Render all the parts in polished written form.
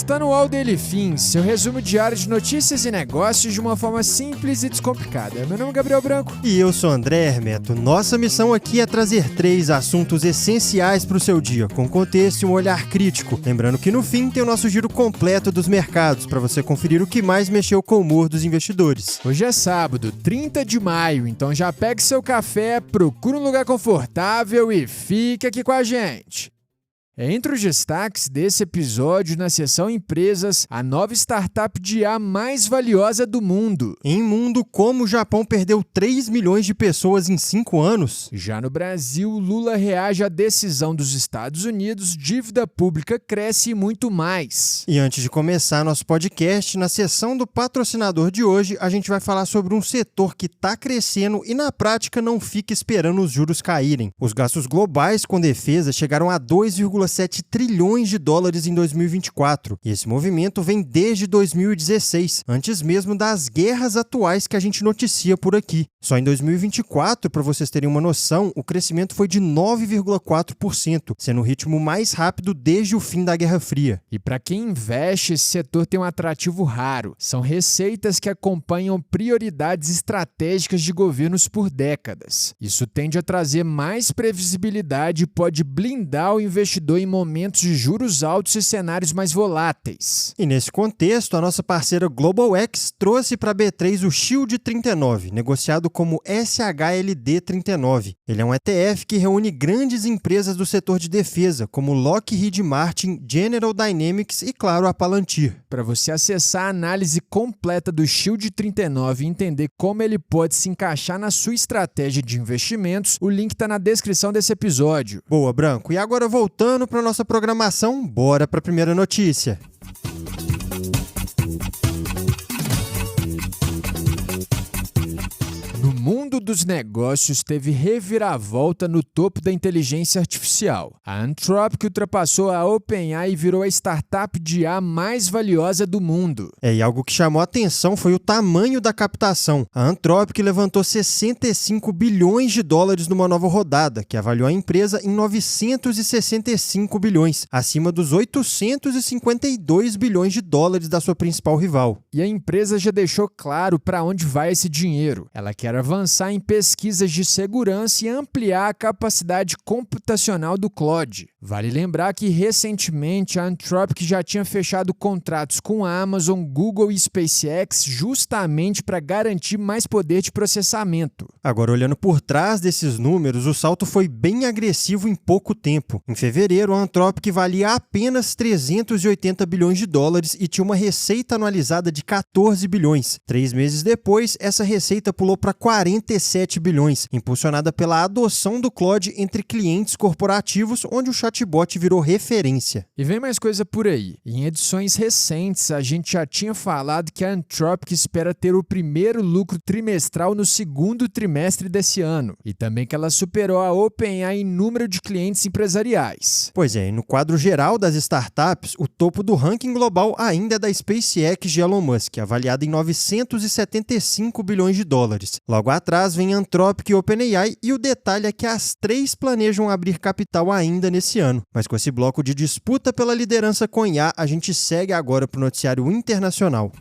Está no UOL Daily Fins, seu resumo diário de notícias e negócios de uma forma simples e descomplicada. Meu nome é Gabriel Branco. E eu sou André Hermeto. Nossa missão aqui é trazer 3 assuntos essenciais para o seu dia, com contexto e um olhar crítico. Lembrando que no fim tem o nosso giro completo dos mercados, para você conferir o que mais mexeu com o humor dos investidores. Hoje é sábado, 30 de maio, então já pegue seu café, procure um lugar confortável e fique aqui com a gente. Entre os destaques desse episódio, na seção Empresas, a nova startup de IA mais valiosa do mundo. Em mundo, como o Japão perdeu 3 milhões de pessoas em 5 anos. Já no Brasil, Lula reage à decisão dos Estados Unidos, dívida pública cresce e muito mais. E antes de começar nosso podcast, na seção do patrocinador de hoje, a gente vai falar sobre um setor que está crescendo e na prática não fica esperando os juros caírem. Os gastos globais com defesa chegaram a 2,7 trilhões de dólares em 2024. E esse movimento vem desde 2016, antes mesmo das guerras atuais que a gente noticia por aqui. Só em 2024, para vocês terem uma noção, o crescimento foi de 9,4%, sendo o ritmo mais rápido desde o fim da Guerra Fria. E para quem investe, esse setor tem um atrativo raro. São receitas que acompanham prioridades estratégicas de governos por décadas. Isso tende a trazer mais previsibilidade e pode blindar o investidor em momentos de juros altos e cenários mais voláteis. E nesse contexto, a nossa parceira GlobalX trouxe para a B3 o Shield 39, negociado como SHLD 39. Ele é um ETF que reúne grandes empresas do setor de defesa, como Lockheed Martin, General Dynamics e, claro, a Palantir. Para você acessar a análise completa do Shield 39 e entender como ele pode se encaixar na sua estratégia de investimentos, o link está na descrição desse episódio. Boa, Branco. E agora, voltando para nossa programação, bora para a primeira notícia. No mundo dos negócios, teve reviravolta no topo da inteligência artificial. A Anthropic ultrapassou a OpenAI e virou a startup de IA mais valiosa do mundo. E algo que chamou a atenção foi o tamanho da captação. A Anthropic levantou 65 bilhões de dólares numa nova rodada, que avaliou a empresa em 965 bilhões, acima dos 852 bilhões de dólares da sua principal rival. E a empresa já deixou claro para onde vai esse dinheiro. Ela quer avançar em pesquisas de segurança e ampliar a capacidade computacional do Claude. Vale lembrar que recentemente a Anthropic já tinha fechado contratos com a Amazon, Google e SpaceX justamente para garantir mais poder de processamento. Agora, olhando por trás desses números, o salto foi bem agressivo em pouco tempo. Em fevereiro, a Anthropic valia apenas 380 bilhões de dólares e tinha uma receita anualizada de 14 bilhões. 3 meses depois, essa receita pulou para 47 bilhões, impulsionada pela adoção do Claude entre clientes corporativos, onde o chatbot virou referência. E vem mais coisa por aí. Em edições recentes, a gente já tinha falado que a Anthropic espera ter o primeiro lucro trimestral no segundo trimestre desse ano, e também que ela superou a OpenAI em número de clientes empresariais. Pois é, e no quadro geral das startups, o topo do ranking global ainda é da SpaceX de Elon Musk, avaliada em 975 bilhões de dólares. Logo atrás vem Anthropic e OpenAI, e o detalhe é que as 3 planejam abrir capital ainda nesse ano. Mas com esse bloco de disputa pela liderança com IA, a gente segue agora para o noticiário internacional.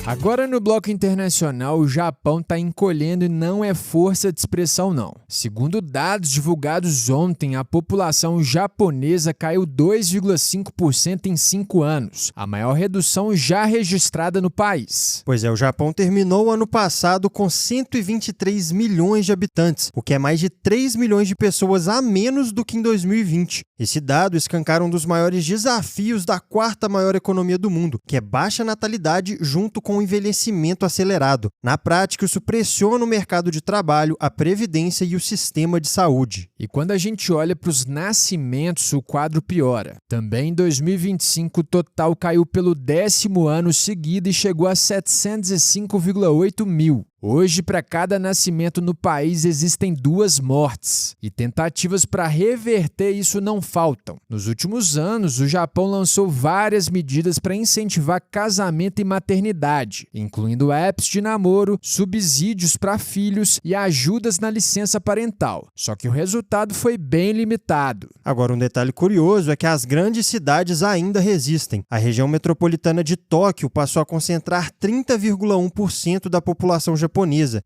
Agora no bloco internacional, o Japão está encolhendo e não é força de expressão não. Segundo dados divulgados ontem, a população japonesa caiu 2,5% em 5 anos, a maior redução já registrada no país. Pois é, o Japão terminou o ano passado com 123 milhões de habitantes, o que é mais de 3 milhões de pessoas a menos do que em 2020. Esse dado escancara um dos maiores desafios da 4ª maior economia do mundo, que é baixa natalidade junto com o envelhecimento acelerado. Na prática, isso pressiona o mercado de trabalho, a previdência e o sistema de saúde. E quando a gente olha para os nascimentos, o quadro piora. Também em 2025, o total caiu pelo 10º ano seguido e chegou a 705,8 mil. Hoje, para cada nascimento no país, existem 2 mortes, e tentativas para reverter isso não faltam. Nos últimos anos, o Japão lançou várias medidas para incentivar casamento e maternidade, incluindo apps de namoro, subsídios para filhos e ajudas na licença parental. Só que o resultado foi bem limitado. Agora, um detalhe curioso é que as grandes cidades ainda resistem. A região metropolitana de Tóquio passou a concentrar 30,1% da população japonesa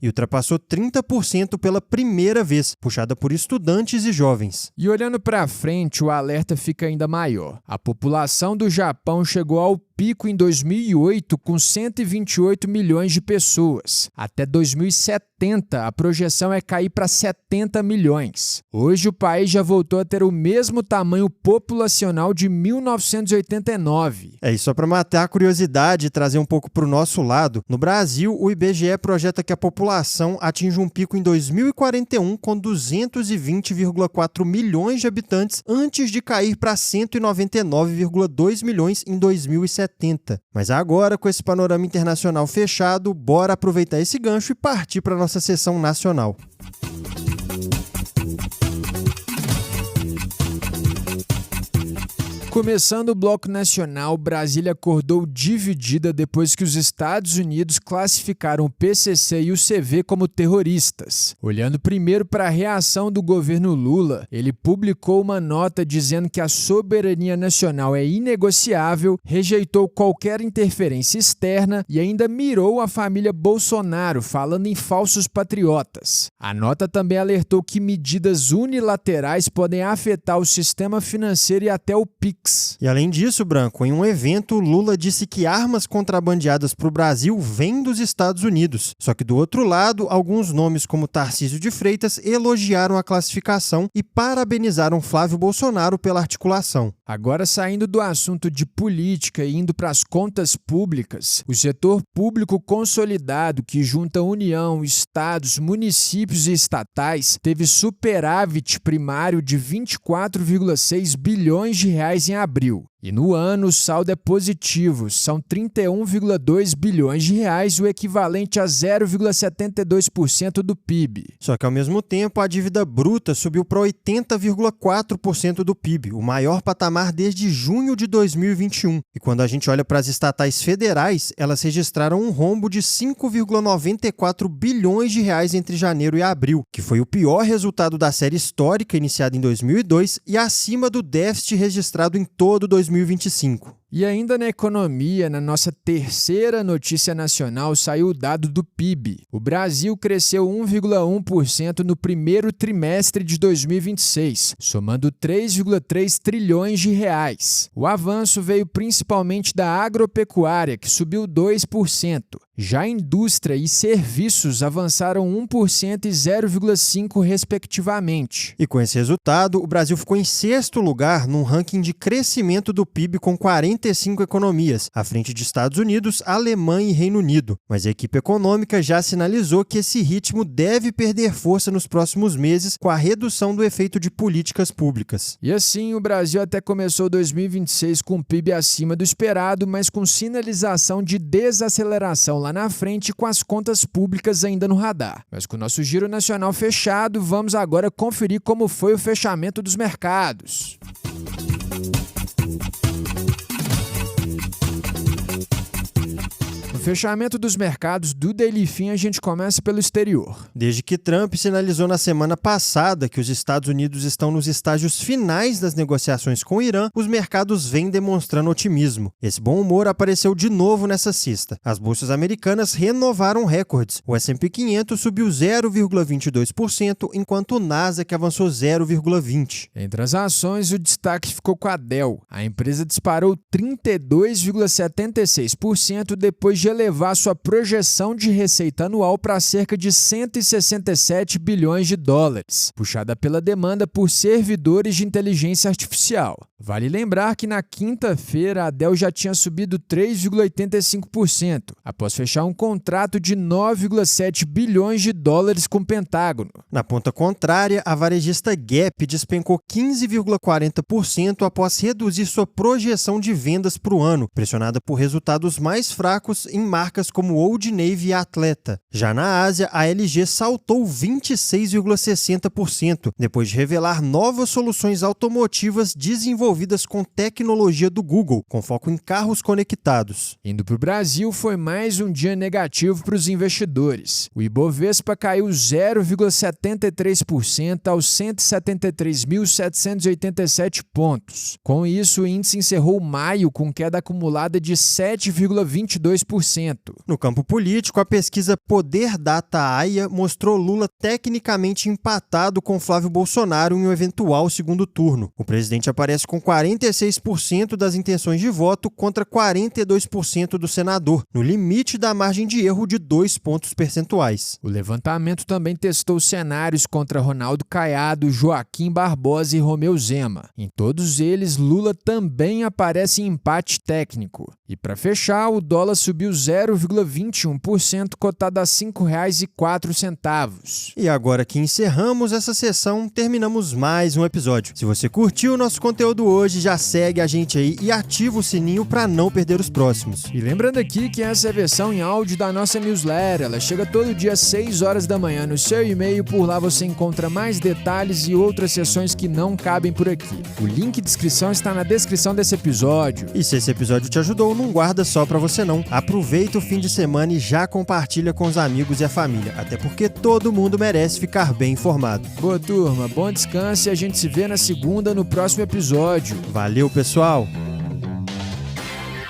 e ultrapassou 30% pela primeira vez, puxada por estudantes e jovens. E olhando para frente, o alerta fica ainda maior. A população do Japão chegou ao pico em 2008 com 128 milhões de pessoas. Até 2070, a projeção é cair para 70 milhões. Hoje, o país já voltou a ter o mesmo tamanho populacional de 1989. E só para matar a curiosidade e trazer um pouco para o nosso lado, no Brasil, o IBGE projeta que a população atinja um pico em 2041 com 220,4 milhões de habitantes antes de cair para 199,2 milhões em 2070. Mas agora, com esse panorama internacional fechado, bora aproveitar esse gancho e partir para a nossa sessão nacional. Começando o bloco nacional, Brasília acordou dividida depois que os Estados Unidos classificaram o PCC e o CV como terroristas. Olhando primeiro para a reação do governo Lula, ele publicou uma nota dizendo que a soberania nacional é inegociável, rejeitou qualquer interferência externa e ainda mirou a família Bolsonaro, falando em falsos patriotas. A nota também alertou que medidas unilaterais podem afetar o sistema financeiro e até o PIX. E além disso, Branco, em um evento, Lula disse que armas contrabandeadas para o Brasil vêm dos Estados Unidos. Só que do outro lado, alguns nomes como Tarcísio de Freitas elogiaram a classificação e parabenizaram Flávio Bolsonaro pela articulação. Agora, saindo do assunto de política e indo para as contas públicas, o setor público consolidado, que junta União, estados, municípios e estatais, teve superávit primário de 24,6 bilhões de reais em abril. E no ano o saldo é positivo, são 31,2 bilhões de reais, o equivalente a 0,72% do PIB. Só que ao mesmo tempo a dívida bruta subiu para 80,4% do PIB, o maior patamar desde junho de 2021. E quando a gente olha para as estatais federais, elas registraram um rombo de 5,94 bilhões de reais entre janeiro e abril, que foi o pior resultado da série histórica iniciada em 2002 e acima do déficit registrado em todo 2025. E ainda na economia, na nossa terceira notícia nacional, saiu o dado do PIB. O Brasil cresceu 1,1% no primeiro trimestre de 2026, somando 3,3 trilhões de reais. O avanço veio principalmente da agropecuária, que subiu 2%. Já a indústria e serviços avançaram 1% e 0,5% respectivamente. E com esse resultado, o Brasil ficou em sexto lugar num ranking de crescimento do PIB com 45 economias, à frente de Estados Unidos, Alemanha e Reino Unido. Mas a equipe econômica já sinalizou que esse ritmo deve perder força nos próximos meses com a redução do efeito de políticas públicas. E assim, o Brasil até começou 2026 com PIB acima do esperado, mas com sinalização de desaceleração lá na frente, com as contas públicas ainda no radar. Mas com o nosso giro nacional fechado, vamos agora conferir como foi o fechamento dos mercados. No fechamento dos mercados do Daily Fin, a gente começa pelo exterior. Desde que Trump sinalizou na semana passada que os Estados Unidos estão nos estágios finais das negociações com o Irã, os mercados vêm demonstrando otimismo. Esse bom humor apareceu de novo nessa sexta. As bolsas americanas renovaram recordes. O S&P 500 subiu 0,22%, enquanto o Nasdaq avançou 0,20%. Entre as ações, o destaque ficou com a Dell. A empresa disparou 32,76% depois de elevar sua projeção de receita anual para cerca de 167 bilhões de dólares, puxada pela demanda por servidores de inteligência artificial. Vale lembrar que na quinta-feira a Dell já tinha subido 3,85%, após fechar um contrato de 9,7 bilhões de dólares com o Pentágono. Na ponta contrária, a varejista Gap despencou 15,40% após reduzir sua projeção de vendas para o ano, pressionada por resultados mais fracos em marcas como Old Navy e Atleta. Já na Ásia, a LG saltou 26,60%, depois de revelar novas soluções automotivas desenvolvidas com tecnologia do Google, com foco em carros conectados. Indo para o Brasil, foi mais um dia negativo para os investidores. O Ibovespa caiu 0,73% aos 173.787 pontos. Com isso, o índice encerrou maio com queda acumulada de 7,22%. No campo político, a pesquisa Poder Data AIA mostrou Lula tecnicamente empatado com Flávio Bolsonaro em um eventual segundo turno. O presidente aparece com 46% das intenções de voto contra 42% do senador, no limite da margem de erro de 2 pontos percentuais. O levantamento também testou cenários contra Ronaldo Caiado, Joaquim Barbosa e Romeu Zema. Em todos eles, Lula também aparece em empate técnico. E para fechar, o dólar subiu 0,21%, cotado a R$ 5,04. E agora que encerramos essa sessão, terminamos mais um episódio. Se você curtiu o nosso conteúdo hoje, já segue a gente aí e ativa o sininho para não perder os próximos. E lembrando aqui que essa é a versão em áudio da nossa newsletter. Ela chega todo dia às 6 horas da manhã no seu e-mail. Por lá você encontra mais detalhes e outras sessões que não cabem por aqui. O link de inscrição está na descrição desse episódio. E se esse episódio te ajudou, não guarda só para você não. Aproveita o fim de semana e já compartilha com os amigos e a família. Até porque todo mundo merece ficar bem informado. Boa, turma. Bom descanso e a gente se vê na segunda no próximo episódio. Valeu, pessoal!